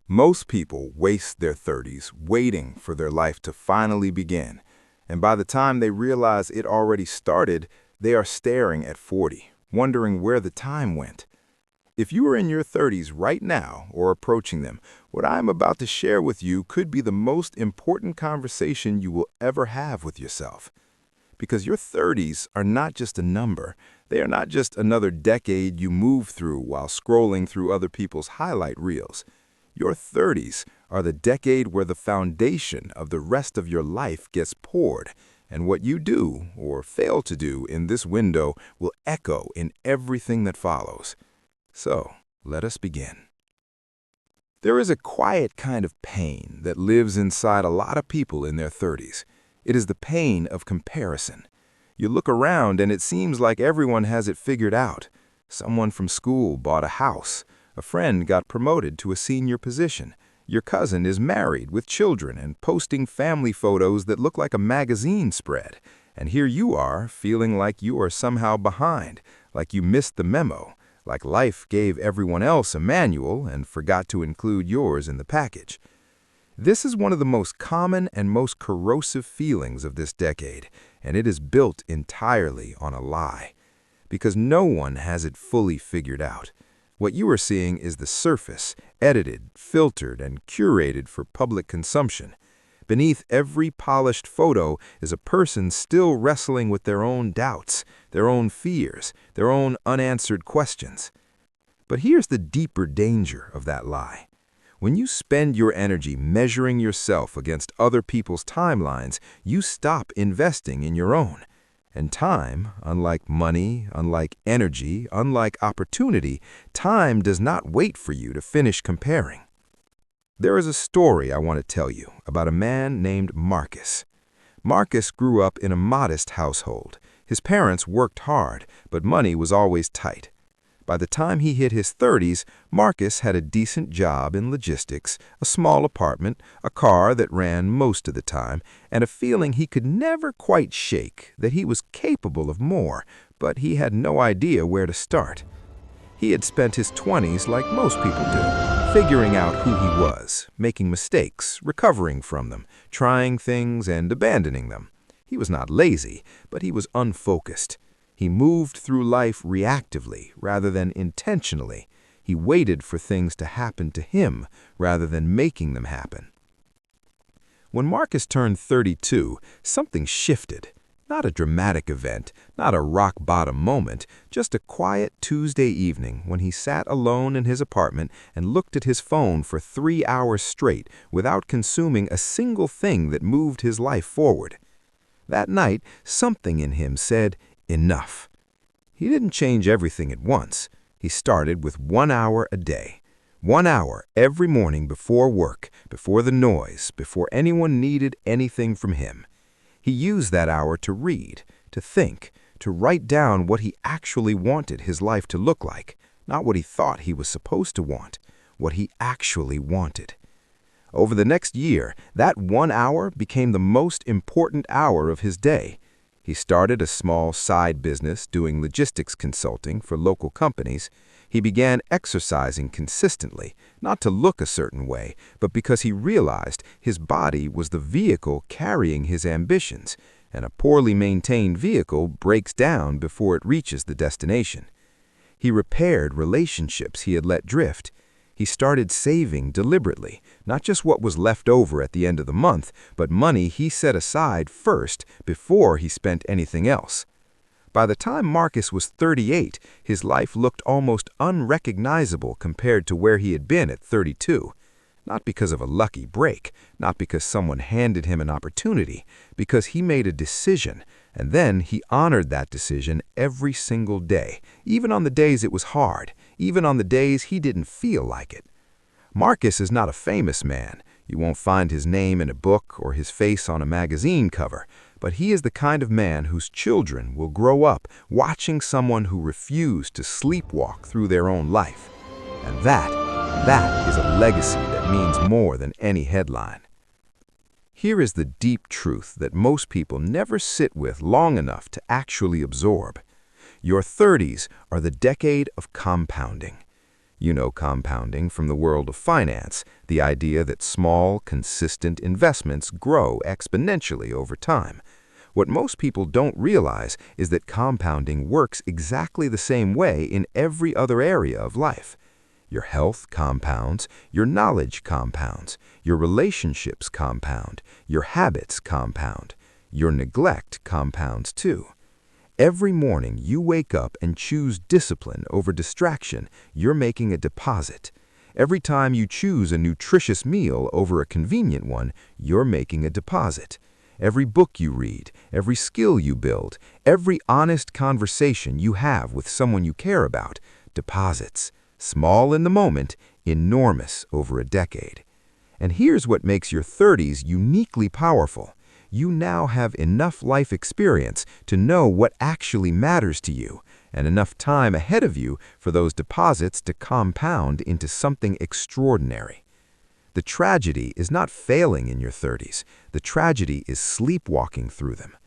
Most people waste their 30s waiting for their life to finally begin, and by the time they realize it already started, they are staring at 40, wondering where the time went. If you are in your 30s right now or approaching them, what I am about to share with you could be the most important conversation you will ever have with yourself. Because your 30s are not just a number, they are not just another decade you move through while scrolling through other people's highlight reels. Your 30s are the decade where the foundation of the rest of your life gets poured, and what you do or fail to do in this window will echo in everything that follows. So, let us begin. There is a quiet kind of pain that lives inside a lot of people in their 30s. It is the pain of comparison. You look around and it seems like everyone has it figured out. Someone from school bought a house. A friend got promoted to a senior position. Your cousin is married with children and posting family photos that look like a magazine spread. And here you are, feeling like you are somehow behind, like you missed the memo, like life gave everyone else a manual and forgot to include yours in the package. This is one of the most common and most corrosive feelings of this decade, and it is built entirely on a lie. Because no one has it fully figured out. What you are seeing is the surface, edited, filtered, and curated for public consumption. Beneath every polished photo is a person still wrestling with their own doubts, their own fears, their own unanswered questions. But here's the deeper danger of that lie. When you spend your energy measuring yourself against other people's timelines, you stop investing in your own. And time, unlike money, unlike energy, unlike opportunity, time does not wait for you to finish comparing. There is a story I want to tell you about a man named Marcus. Marcus grew up in a modest household. His parents worked hard, but money was always tight. By the time he hit his 30s, Marcus had a decent job in logistics, a small apartment, a car that ran most of the time, and a feeling he could never quite shake that he was capable of more, but he had no idea where to start. He had spent his 20s like most people do, figuring out who he was, making mistakes, recovering from them, trying things and abandoning them. He was not lazy, but he was unfocused. He moved through life reactively rather than intentionally. He waited for things to happen to him rather than making them happen. When Marcus turned 32, something shifted. Not a dramatic event, not a rock-bottom moment, just a quiet Tuesday evening when he sat alone in his apartment and looked at his phone for 3 hours straight without consuming a single thing that moved his life forward. That night, something in him said, enough. He didn't change everything at once. He started with 1 hour a day. 1 hour every morning before work, before the noise, before anyone needed anything from him. He used that hour to read, to think, to write down what he actually wanted his life to look like, not what he thought he was supposed to want, what he actually wanted. Over the next year, that 1 hour became the most important hour of his day. He started a small side business doing logistics consulting for local companies. He began exercising consistently, not to look a certain way, but because he realized his body was the vehicle carrying his ambitions, and a poorly maintained vehicle breaks down before it reaches the destination. He repaired relationships he had let drift. He started saving deliberately, not just what was left over at the end of the month, but money he set aside first before he spent anything else. By the time Marcus was 38, his life looked almost unrecognizable compared to where he had been at 32. Not because of a lucky break, not because someone handed him an opportunity, because he made a decision, and then he honored that decision every single day, even on the days it was hard, even on the days he didn't feel like it. Marcus is not a famous man. You won't find his name in a book or his face on a magazine cover, but he is the kind of man whose children will grow up watching someone who refused to sleepwalk through their own life. And that is a legacy that means more than any headline. Here is the deep truth that most people never sit with long enough to actually absorb. Your 30s are the decade of compounding. You know compounding from the world of finance, the idea that small, consistent investments grow exponentially over time. What most people don't realize is that compounding works exactly the same way in every other area of life. Your health compounds, your knowledge compounds, your relationships compound, your habits compound, your neglect compounds too. Every morning you wake up and choose discipline over distraction, you're making a deposit. Every time you choose a nutritious meal over a convenient one, you're making a deposit. Every book you read, every skill you build, every honest conversation you have with someone you care about, deposits. Small in the moment, enormous over a decade. And here's what makes your 30s uniquely powerful. You now have enough life experience to know what actually matters to you, and enough time ahead of you for those deposits to compound into something extraordinary. The tragedy is not failing in your 30s. The tragedy is sleepwalking through them.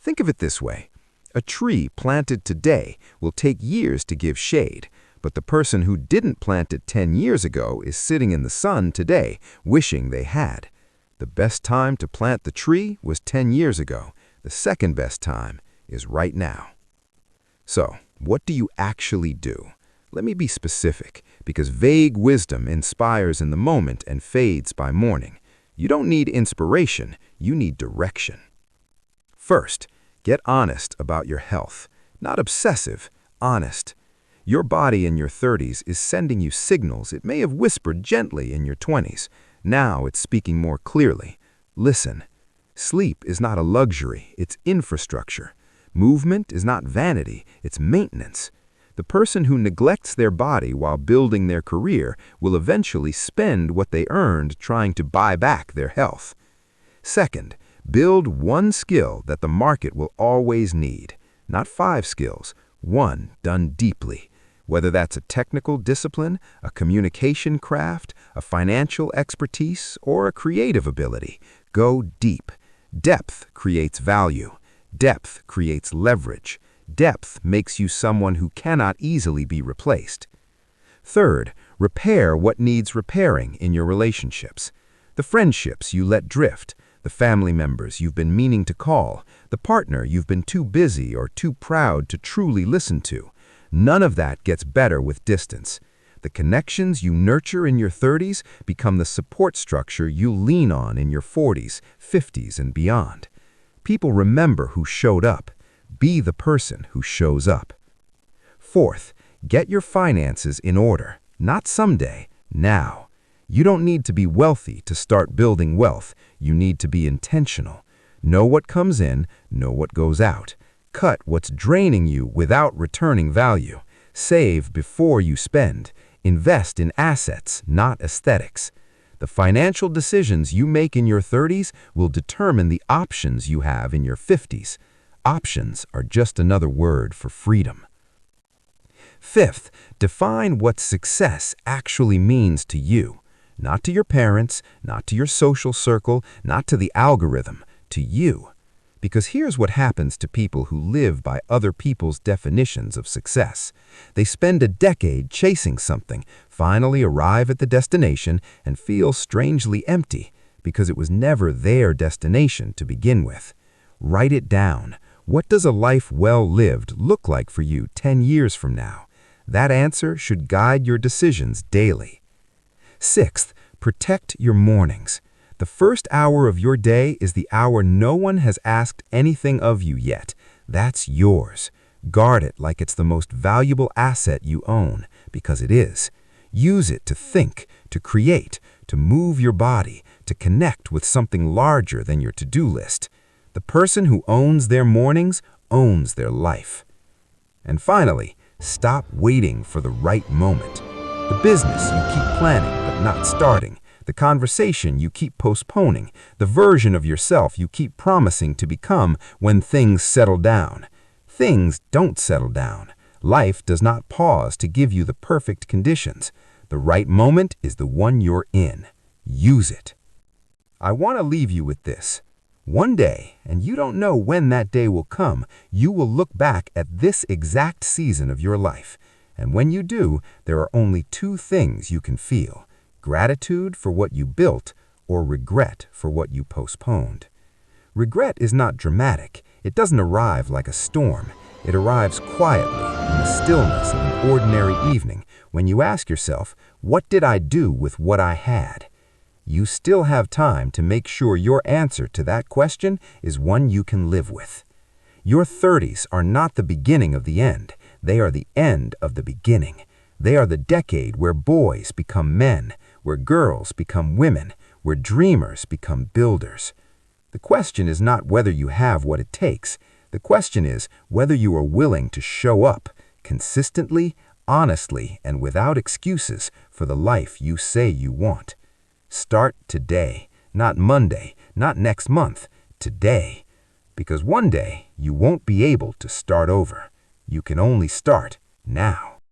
Think of it this way. A tree planted today will take years to give shade, but the person who didn't plant it 10 years ago is sitting in the sun today, wishing they had. The best time to plant the tree was 10 years ago. The second best time is right now. So, what do you actually do? Let me be specific, because vague wisdom inspires in the moment and fades by morning. You don't need inspiration, you need direction. First, get honest about your health. Not obsessive, honest. Your body in your 30s is sending you signals it may have whispered gently in your 20s. Now it's speaking more clearly. Listen. Sleep is not a luxury, it's infrastructure. Movement is not vanity, it's maintenance. The person who neglects their body while building their career will eventually spend what they earned trying to buy back their health. Second, build one skill that the market will always need. Not 5 skills, one done deeply. Whether that's a technical discipline, a communication craft, a financial expertise, or a creative ability, go deep. Depth creates value. Depth creates leverage. Depth makes you someone who cannot easily be replaced. Third, repair what needs repairing in your relationships. The friendships you let drift, the family members you've been meaning to call, the partner you've been too busy or too proud to truly listen to. None of that gets better with distance. The connections you nurture in your 30s become the support structure you lean on in your 40s, 50s, and beyond. People remember who showed up. Be the person who shows up. Fourth, get your finances in order. Not someday, now. You don't need to be wealthy to start building wealth. You need to be intentional. Know what comes in, know what goes out. Cut what's draining you without returning value. Save before you spend. Invest in assets, not aesthetics. The financial decisions you make in your 30s will determine the options you have in your 50s. Options are just another word for freedom. Fifth, define what success actually means to you. Not to your parents, not to your social circle, not to the algorithm, to you. Because here's what happens to people who live by other people's definitions of success. They spend a decade chasing something, finally arrive at the destination, and feel strangely empty because it was never their destination to begin with. Write it down. What does a life well lived look like for you 10 years from now? That answer should guide your decisions daily. Sixth, protect your mornings. The first hour of your day is the hour no one has asked anything of you yet. That's yours. Guard it like it's the most valuable asset you own, because it is. Use it to think, to create, to move your body, to connect with something larger than your to-do list. The person who owns their mornings owns their life. And finally, stop waiting for the right moment. The business you keep planning but not starting, the conversation you keep postponing, the version of yourself you keep promising to become when things settle down. Things don't settle down. Life does not pause to give you the perfect conditions. The right moment is the one you're in. Use it. I want to leave you with this. One day, and you don't know when that day will come, you will look back at this exact season of your life. And when you do, there are only two things you can feel: gratitude for what you built or regret for what you postponed. Regret is not dramatic. It doesn't arrive like a storm. It arrives quietly in the stillness of an ordinary evening when you ask yourself, what did I do with what I had? You still have time to make sure your answer to that question is one you can live with. Your 30s are not the beginning of the end. They are the end of the beginning. They are the decade where boys become men, where girls become women, where dreamers become builders. The question is not whether you have what it takes. The question is whether you are willing to show up consistently, honestly, and without excuses for the life you say you want. Start today, not Monday, not next month, today. Because one day you won't be able to start over. You can only start now.